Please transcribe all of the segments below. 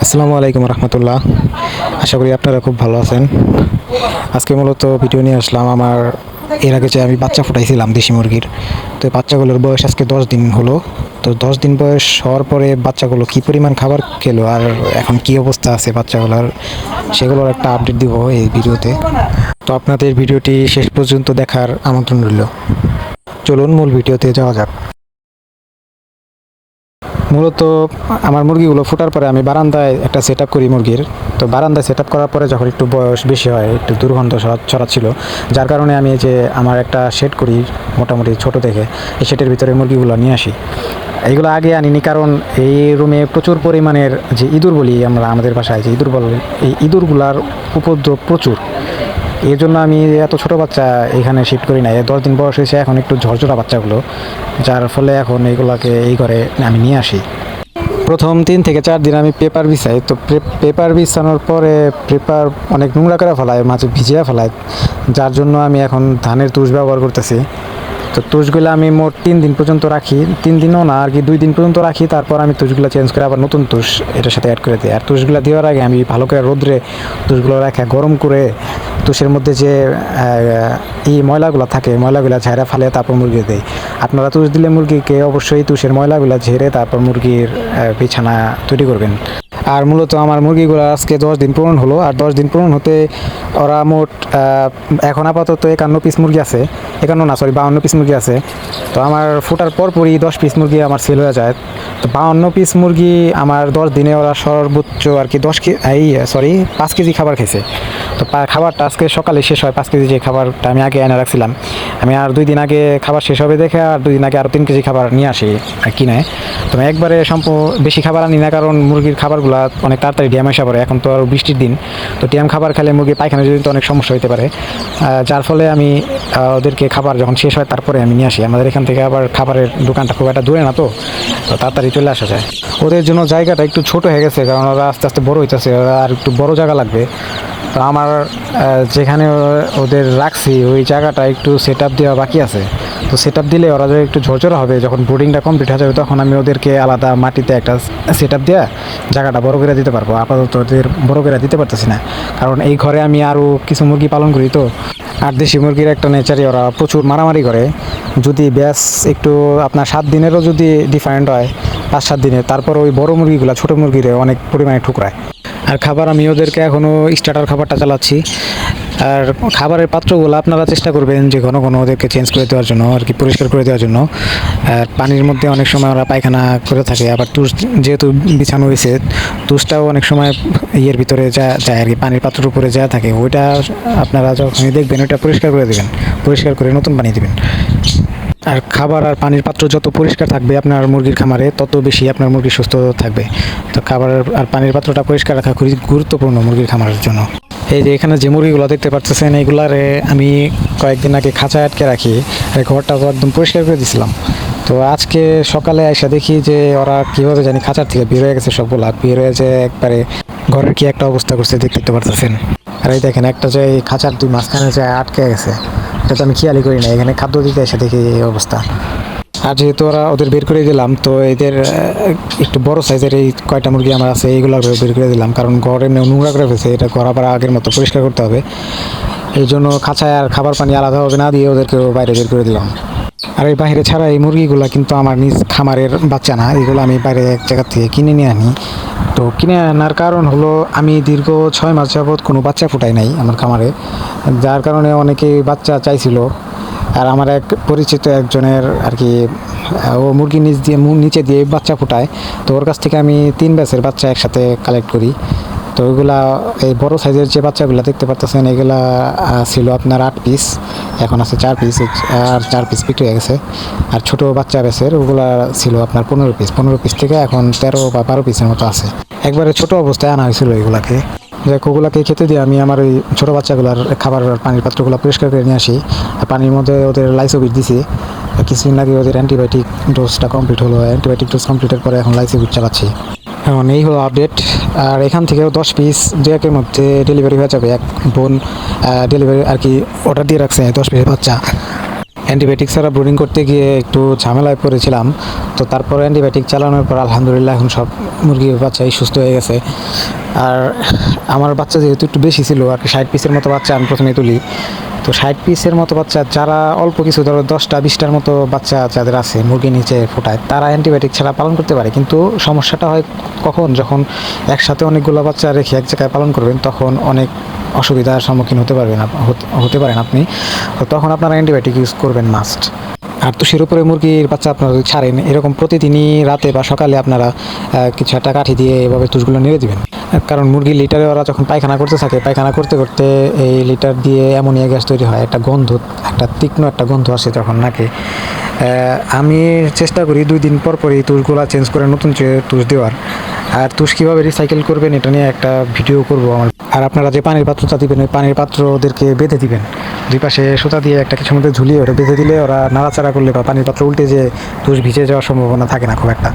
আসসালামু আলাইকুম রহমতুল্লাহ। আশা করি আপনারা খুব ভালো আছেন। আজকে মূলত ভিডিও নিয়ে আসলাম আমার এর আগে যে আমি বাচ্চা ফুটাইছিলাম দেশি মুরগির। তো এই বাচ্চাগুলোর বয়স আজকে 10 দিন হলো। তো 10 দিন বয়স হওয়ার পরে বাচ্চাগুলো কী পরিমাণ খাবার খেলো আর এখন কি অবস্থা আছে বাচ্চাগুলোর, সেগুলোর একটা আপডেট দিব এই ভিডিওতে। তো আপনাদের ভিডিওটি শেষ পর্যন্ত দেখার আমন্ত্রণ রইল। চলুন মূল ভিডিওতে যাওয়া যাক। মূলত আমার মুরগিগুলো ফোটার পরে আমি বারান্দায় একটা সেট আপ করি মুরগির। তো বারান্দায় সেট আপ করার পরে যখন একটু বয়স বেশি হয়, একটু দুর্গন্ধ ছড়াচ্ছিল, যার কারণে আমি যে আমার একটা শেড করি মোটামুটি ছোট দেখে, এই শেডের ভিতরে মুরগিগুলো নিয়ে আসি। এইগুলো আগে আনিনি কারণ এই রুমে প্রচুর পরিমাণের যে ইঁদুর বলি আমরা আমাদের ভাষায়, যে ইঁদুর বলি, এই ইঁদুরগুলার উপদ্রব প্রচুর। এর জন্য আমি এত ছোট বাচ্চা এখানে শিফট করি না। 10 দিন বয়স হয়েছে, এখন একটু ঝরঝরা বাচ্চাগুলো, যার ফলে এখন এইগুলোকে এই ঘরে আমি নিয়ে আসি। প্রথম 3 থেকে 4 দিন আমি পেপার বিছাই। তো পেপার বিছানোর পরে পেপার অনেক নোংরা করে ফেলায়, মাঝে ভিজিয়ে ফেলায়, যার জন্য আমি এখন ধানের তুষ ব্যবহার করতেছি। তো তুষগুলো আমি মোট 3 দিন পর্যন্ত রাখি, 3 দিনও না আর কি, 2 দিন পর্যন্ত রাখি। তারপর আমি তুষগুলো চেঞ্জ করে আবার নতুন তুষ এটার সাথে অ্যাড করে দিই। আর তুষগুলো দেওয়ার আগে আমি ভালো করে রোদ্রে তুষগুলো রাখা গরম করে তুষের মধ্যে যে এই ময়লাগুলো থাকে, ময়লাগুলো ঝেড়ে ফেলে তারপর মুরগি দেয়। আপনারা তুষ দিলে মুরগিকে অবশ্যই তুষের ময়লাগুলো ঝেড়ে তারপর মুরগির বিছানা তৈরি করবেন। আর মূলত আমার মুরগিগুলো আজকে 10 দিন পূরণ হলো। আর 10 দিন পূরণ হতে ওরা মোট এখন আপাতত 51 পিস মুরগি আছে, 52 পিস মুরগি আছে। তো আমার ফোটার পরপরই 10 পিস মুরগি আমার সেল হয়ে যায়। তো 52 পিস মুরগি আমার 10 দিনে ওরা সর্বোচ্চ আর কি 5 কেজি খাবার খেয়েছে। তো খাবারটা আজকে সকালে শেষ হয়। 5 কেজি যে খাবারটা আমি আগে এনে রাখছিলাম, আমি আর 2 দিন আগে খাবার শেষ হবে দেখে আর 2 দিন আগে আরও 3 কেজি খাবার নিয়ে আসি কিনে। তো আমি একবারে বেশি খাবার আনি না, কারণ মুরগির খাবারগুলো অনেক তাড়াতাড়ি ড্যাম আসা পড়ে। এখন তো আর বৃষ্টির দিন, তো ড্যাম খাবার খেলে মুরগির পায়খানা যদি অনেক সমস্যা হতে পারে, যার ফলে আমি ওদেরকে খাবার যখন শেষ হয় তারপরে আমি নিয়ে আসি। আমাদের এখান থেকে আবার খাবারের দোকানটা খুব একটা দূরে না, তো তাড়াতাড়ি চলে আসা যায়। ওদের জন্য জায়গাটা একটু ছোট হয়ে গেছে, কারণ ওরা আস্তে আস্তে বড় হইতেছে, আর একটু বড় জায়গা লাগবে। তো আমার যেখানে ওদের রাখছি ওই জায়গাটা একটু সেট আপ দেওয়া বাকি আছে। তো সেট আপ দিলে ওরা যদি একটু ঝরঝরা হবে, যখন বোর্ডিংটা কমপ্লিট হয়ে যাবে, তখন আমি ওদেরকে আলাদা মাটিতে একটা সেট আপ দেওয়া জায়গাটা বড় করে দিতে পারবো। আপাতত ওদের বড় করে দিতে পারতেছি না, কারণ এই ঘরে আমি আরও কিছু মুরগি পালন করি। তো আর দেশি মুরগির একটা নেচারই, ওরা প্রচুর মারামারি করে। যদি ব্যাস একটু আপনার 7 দিনেরও যদি ডিফারেন্ট হয়, 5-7 দিনে, তারপর ওই বড় মুরগিগুলো ছোটো মুরগিরে অনেক পরিমাণে ঠুকরায়। আর খাবার আমি ওদেরকে এখনও স্টার্টার খাবারটা চালাচ্ছি। আর খাবারের পাত্রগুলো আপনারা চেষ্টা করবেন যে ঘন ঘন ওদেরকে চেঞ্জ করে দেওয়ার জন্য, আর কি পরিষ্কার করে দেওয়ার জন্য। আর পানির মধ্যে অনেক সময় ওরা পায়খানা করে থাকে, আবার তুষ যেহেতু বিছানো হয়েছে, তুষটাও অনেক সময় ইয়ের ভিতরে যায় আর কি, পানির পাত্রের উপরে যা থাকে, ওইটা আপনারা যখনই দেখবেন ওইটা পরিষ্কার করে দেবেন, পরিষ্কার করে নতুন পানি দেবেন। আর খাবার আর পানির পাত্র যত পরিষ্কার থাকবে আপনার মুরগির খামারে, তত বেশি আপনার মুরগি সুস্থ থাকবে। তো খাবার আর পানির পাত্রটা পরিষ্কার রাখা খুবই গুরুত্বপূর্ণ মুরগির খামারের জন্য। এই যে এখানে যে মুরগিগুলো দেখতে পাচ্ছেন, এইগুলারে আমি কয়েকদিন আগে খাঁচায় আটকে রাখি, আর ঘরটা একদম পরিষ্কার করে দিয়েছিলাম। তো আজকে সকালে এসে দেখি যে ওরা কীভাবে জানি খাঁচার থেকে বের হয়ে গেছে, সবগুলা বের হয়ে যে একবারে ঘরের কি একটা অবস্থা করছে দেখতে পারতেছেন। আর এই দেখেন একটা যে খাঁচার 2 মাঝখানে যে আটকে গেছে, এটা তো আমি খেয়ালই করি না, এখানে খাদ্য দিতে এসে দেখি এই অবস্থা। আর যেহেতু ওদের বের করে দিলাম, তো এদের একটু বড় সাইজের এই কয়টা মুরগি আমার আছে এইগুলো বের করে দিলাম, কারণ ঘরে নোংরা করে ফেলছে, এটা ঘর আবার আগের মতো পরিষ্কার করতে হবে। এই জন্য খাঁচায় আর খাবার পানি আলাদাভাবে না দিয়ে ওদেরকেও বাইরে বের করে দিলাম। আর এই বাইরে ছাড়া এই মুরগিগুলো কিন্তু আমার নিজ খামারের বাচ্চা না, এগুলো আমি বাইরে এক জায়গা থেকে কিনে নিয়ে আনি। তো কিনে আনার কারণ হলো আমি দীর্ঘ 6 মাস যাবৎ কোনো বাচ্চা ফুটাই নাই আমার খামারে, যার কারণে অনেকেই বাচ্চা চাইছিল। আর আমার এক পরিচিত একজনের আর কি, ও মুরগি নিচে দিয়ে বাচ্চা ফুটায়। তো ওর কাছ থেকে আমি 3 ব্যাচের বাচ্চা একসাথে কালেক্ট করি। তো ওইগুলা এই বড়ো সাইজের যে বাচ্চাগুলো দেখতে পারতেছেন, এগুলা ছিল আপনার 8 পিস, এখন আছে 4 পিস, আর 4 পিস বিক্রি হয়ে গেছে। আর ছোটো বাচ্চা ব্যাচের ওগুলা ছিল আপনার 15 পিস থেকে এখন 13 বা 12 পিসের মতো আছে। একবারে ছোটো অবস্থায় আনা হয়েছিল এগুলাকে। যাই ওগুলাকে খেতে দিয়ে আমি আমার ওই ছোটো বাচ্চাগুলোর খাবার পানির পাত্রগুলো পরিষ্কার করে নিয়ে আসি। পানির মধ্যে ওদের লাইসোবিট দিছি, কিছুদিন আগে ওদের অ্যান্টিবায়োটিক ডোজটা কমপ্লিট হলো, অ্যান্টিবায়োটিক ডোজ কমপ্লিটের পরে এখন লাইসোবিট চালাচ্ছি। এখন এই হলো আপডেট। আর এখান থেকেও 10 পিস 2-1 মধ্যে ডেলিভারি হয়ে যাবে। এক বোন ডেলিভারি আর কি অর্ডার দিয়ে রাখছে 10 পিসের বাচ্চা। অ্যান্টিবায়োটিক ছাড়া ব্রুডিং করতে গিয়ে একটু ঝামেলায় পড়েছিলাম। তো তারপরে অ্যান্টিবায়োটিক চালানোর পর আলহামদুলিল্লাহ এখন সব মুরগির বাচ্চাই সুস্থ হয়ে গেছে। আর আমার বাচ্চা যেহেতু একটু বেশি ছিল আর কি, 60 পিসের মতো বাচ্চা আমি প্রথমে তুলি। তো 60 পিসের মতো বাচ্চা, যারা অল্প কিছু ধরো 10-20টার মতো বাচ্চা যাদের আছে মুরগি নিচে ফোটায়, তারা অ্যান্টিবায়োটিক ছাড়া পালন করতে পারে। কিন্তু সমস্যাটা হয় কখন, যখন একসাথে অনেকগুলো বাচ্চা রেখে এক জায়গায় পালন করবেন, তখন অনেক অসুবিধার সম্মুখীন হতে পারেন আপনি। তো তখন আপনারা অ্যান্টিবায়োটিক ইউজ করবেন মাস্ট। আর তুষের উপরে মুরগির বাচ্চা আপনারা যদি ছাড়েন, এরকম প্রতিদিনই রাতে বা সকালে আপনারা কিছু একটা কাঠি দিয়ে এভাবে তুষগুলো নেড়ে দিবেন। কারণ মুরগির লিটারে ওরা যখন পায়খানা করতে থাকে, পায়খানা করতে করতে এই লিটার দিয়ে অ্যামোনিয়া গ্যাস তৈরি হয়, একটা গন্ধ, একটা তীক্ষ্ণ একটা গন্ধ আসে তখন নাকে। আমি চেষ্টা করি 2 দিন পর পরই তুষগুলো চেঞ্জ করে নতুন তুষ দেওয়ার। আর তুষ কীভাবে রিসাইকেল করবেন এটা নিয়ে একটা ভিডিও করব আমার। আর আপনারা যে পানির পাত্রটা দিবেন, ওই পানির পাত্র ওদেরকে বেঁধে দিবেন, দুই পাশে সুতা দিয়ে একটা কিছুর মধ্যে ঝুলিয়ে ওটা বেঁধে দিলে ওরা নাড়াচাড়া করলে বা পানির পাত্র উল্টে যে তুষ ভিজে যাওয়ার সম্ভাবনা থাকে না খুব একটা।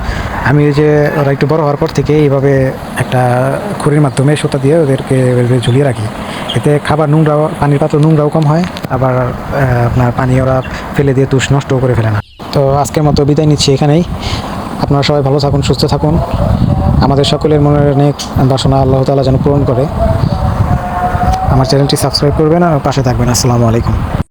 আমি ওই যে ওরা একটু বড় হওয়ার পর থেকে এইভাবে একটা খড়ির মাধ্যমে সুতা দিয়ে ওদেরকে ঝুলিয়ে রাখি। এতে খাবার নোংরাও, পানির পাত্র নোংরাও কম হয়, আবার আপনার পানি ওরা ফেলে দিয়ে তুষ নষ্টও করে ফেলে না। তো আজকের মতো বিদায় নিচ্ছি এখানেই। আপনারা সবাই ভালো থাকুন, সুস্থ থাকুন। আমাদের সকলের মনের অনেক বাসনা আল্লাহ তাআলা যেন পূরণ করে। আমার চ্যানেলটি সাবস্ক্রাইব করবেন আর পাশে থাকবেন। আসসালামু আলাইকুম।